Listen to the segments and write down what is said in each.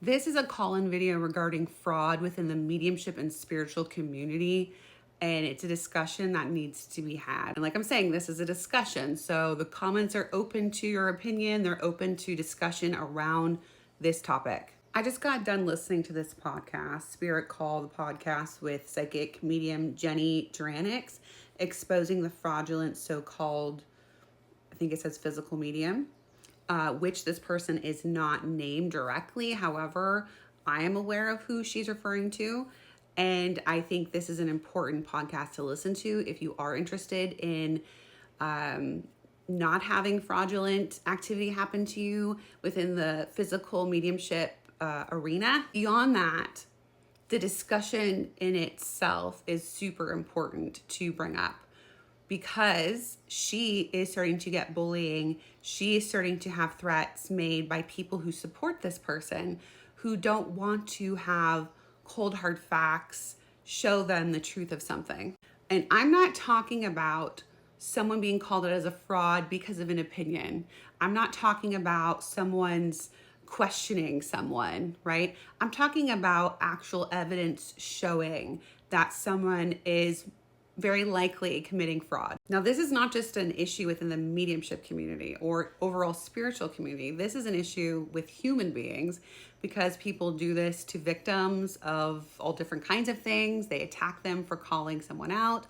This is a call-in video regarding fraud within the mediumship and spiritual community, and it's a discussion that needs to be had. And like I'm saying, this is a discussion, so the comments are open to your opinion. They're open to discussion around this topic. I just got done listening to this podcast, Spirit Call, the podcast with psychic medium Jenny Duranics, exposing the fraudulent so-called, I think it says physical medium, which this person is not named directly. However, I am aware of who she's referring to. And I think this is an important podcast to listen to if you are interested in not having fraudulent activity happen to you within the physical mediumship arena. Beyond that, the discussion in itself is super important to bring up, because she is starting to get bullying. She is starting to have threats made by people who support this person, who don't want to have cold hard facts show them the truth of something. And I'm not talking about someone being called out as a fraud because of an opinion. I'm not talking about someone's questioning someone, right? I'm talking about actual evidence showing that someone is very likely committing fraud. Now, this is not just an issue within the mediumship community or overall spiritual community. This is an issue with human beings, because people do this to victims of all different kinds of things. They attack them for calling someone out.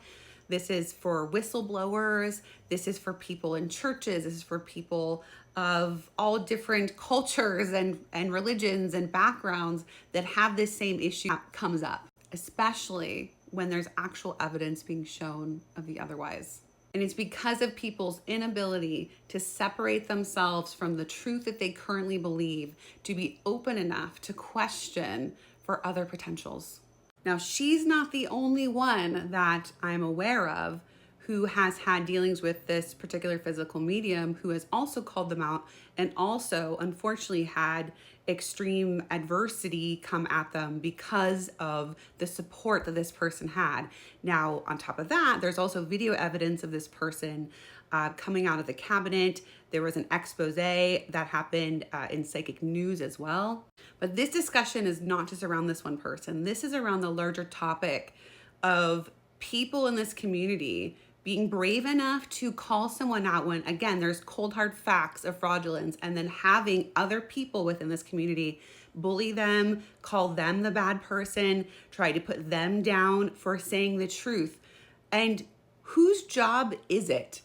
This is for whistleblowers. This is for people in churches. This is for people of all different cultures and religions and backgrounds that have this same issue that comes up, especially when there's actual evidence being shown of the otherwise. And it's because of people's inability to separate themselves from the truth that they currently believe, to be open enough to question for other potentials. Now, she's not the only one that I'm aware of who has had dealings with this particular physical medium, who has also called them out and also unfortunately had extreme adversity come at them because of the support that this person had. Now, on top of that, there's also video evidence of this person coming out of the cabinet. There was an expose that happened in psychic news as well. But this discussion is not just around this one person. This is around the larger topic of people in this community being brave enough to call someone out when, again, there's cold hard facts of fraudulence, and then having other people within this community bully them, call them the bad person, try to put them down for saying the truth. And whose job is it?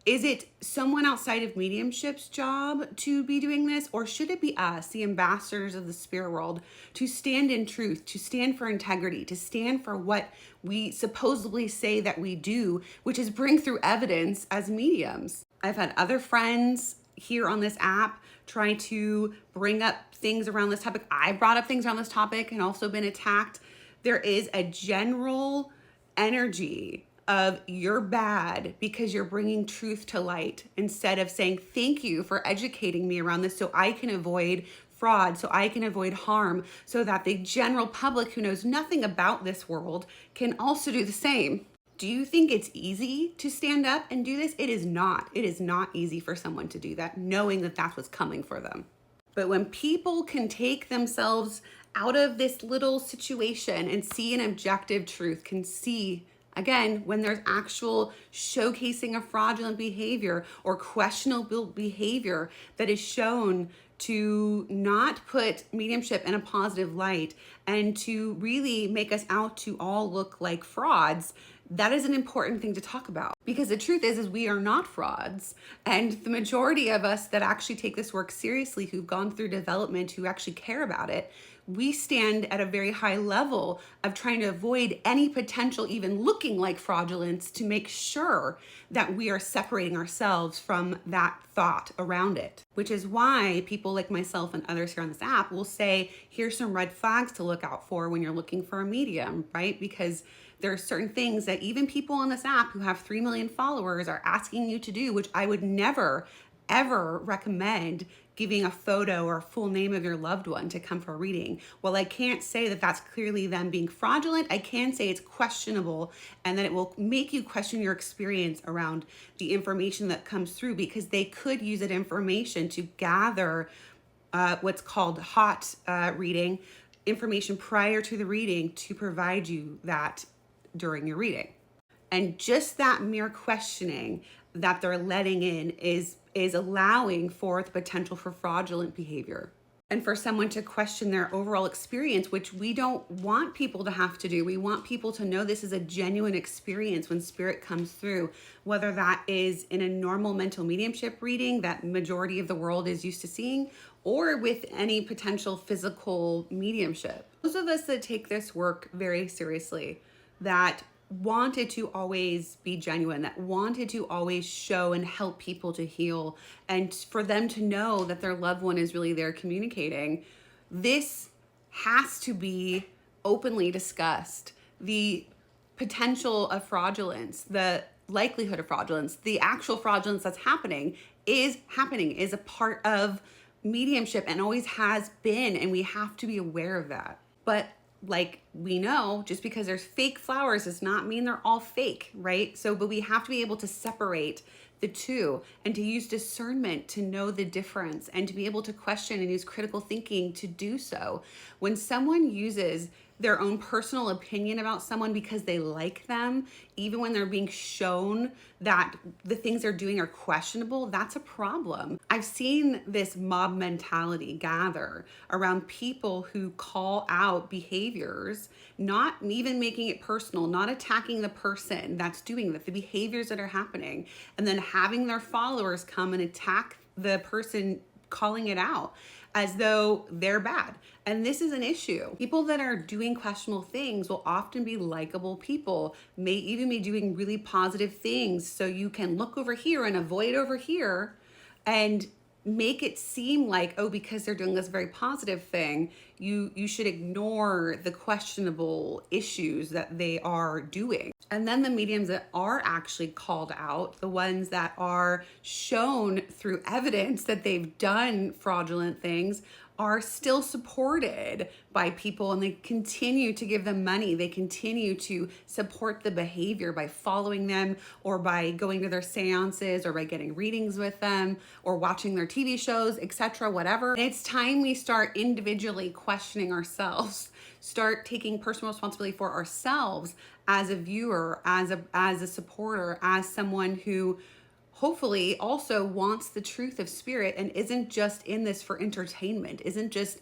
Is it someone outside of mediumship's job to be doing this? Or should it be us, the ambassadors of the spirit world, to stand in truth, to stand for integrity, to stand for what we supposedly say that we do, which is bring through evidence as mediums? I've had other friends here on this app try to bring up things around this topic. I brought up things around this topic and also been attacked. There is a general energy of you're bad because you're bringing truth to light, instead of saying thank you for educating me around this so I can avoid fraud, so I can avoid harm, so that the general public who knows nothing about this world can also do the same. Do you think it's easy to stand up and do this? It is not. It is not easy for someone to do that, knowing that that's what's coming for them. But when people can take themselves out of this little situation and see an objective truth, can see, again, when there's actual showcasing of fraudulent behavior or questionable behavior that is shown to not put mediumship in a positive light and to really make us out to all look like frauds, that is an important thing to talk about. Because the truth is we are not frauds. And the majority of us that actually take this work seriously, who've gone through development, who actually care about it, we stand at a very high level of trying to avoid any potential even looking like fraudulence, to make sure that we are separating ourselves from that thought around it. Which is why people like myself and others here on this app will say, here's some red flags to look out for when you're looking for a medium, right? Because there are certain things that even people on this app who have 3 million followers are asking you to do, which I would never, ever recommend giving a photo or a full name of your loved one to come for a reading. Well, I can't say that that's clearly them being fraudulent. I can say it's questionable, and that it will make you question your experience around the information that comes through, because they could use that information to gather what's called hot reading, information prior to the reading to provide you that during your reading. And just that mere questioning that they're letting in is allowing for the potential for fraudulent behavior. And for someone to question their overall experience, which we don't want people to have to do. We want people to know this is a genuine experience when spirit comes through, whether that is in a normal mental mediumship reading that majority of the world is used to seeing, or with any potential physical mediumship. Those of us that take this work very seriously, that wanted to always be genuine, that wanted to always show and help people to heal, and for them to know that their loved one is really there communicating, this has to be openly discussed. The potential of fraudulence, the likelihood of fraudulence, the actual fraudulence that's happening, is a part of mediumship and always has been, and we have to be aware of that. But like we know, just because there's fake flowers does not mean they're all fake, right? But we have to be able to separate the two and to use discernment to know the difference and to be able to question and use critical thinking to do so. When someone uses their own personal opinion about someone because they like them, even when they're being shown that the things they're doing are questionable, that's a problem. I've seen this mob mentality gather around people who call out behaviors, not even making it personal, not attacking the person that's doing the behaviors that are happening, and then having their followers come and attack the person calling it out as though they're bad. And this is an issue. People that are doing questionable things will often be likable people, may even be doing really positive things. So you can look over here and avoid over here and make it seem like, oh, because they're doing this very positive thing, you should ignore the questionable issues that they are doing. And then the mediums that are actually called out, the ones that are shown through evidence that they've done fraudulent things, are still supported by people, and they continue to give them money. They continue to support the behavior by following them, or by going to their seances, or by getting readings with them, or watching their TV shows, etc., whatever. And it's time we start individually questioning ourselves, start taking personal responsibility for ourselves as a viewer, as a supporter, as someone who hopefully also wants the truth of spirit and isn't just in this for entertainment, isn't just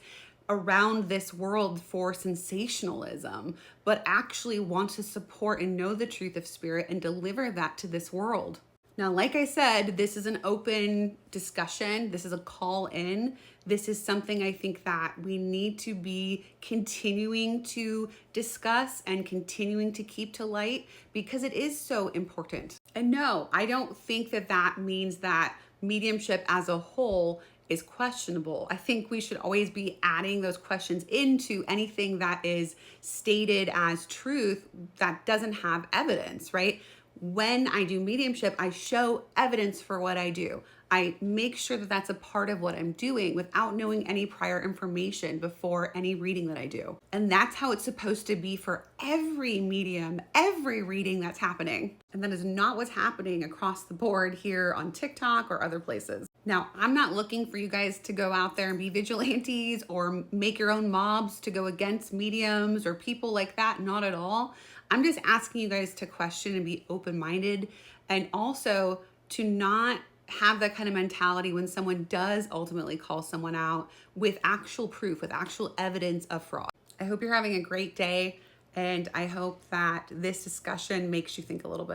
around this world for sensationalism, but actually wants to support and know the truth of spirit and deliver that to this world. Now, like I said, this is an open discussion. This is a call in. This is something I think that we need to be continuing to discuss and continuing to keep to light, because it is so important. And no, I don't think that that means that mediumship as a whole is questionable. I think we should always be adding those questions into anything that is stated as truth that doesn't have evidence, right? When I do mediumship, I show evidence for what I do. I make sure that that's a part of what I'm doing without knowing any prior information before any reading that I do. And that's how it's supposed to be for every medium, every reading that's happening. And that is not what's happening across the board here on TikTok or other places. Now, I'm not looking for you guys to go out there and be vigilantes or make your own mobs to go against mediums or people like that. Not at all. I'm just asking you guys to question and be open-minded, and also to not have that kind of mentality when someone does ultimately call someone out with actual proof, with actual evidence of fraud. I hope you're having a great day, and I hope that this discussion makes you think a little bit.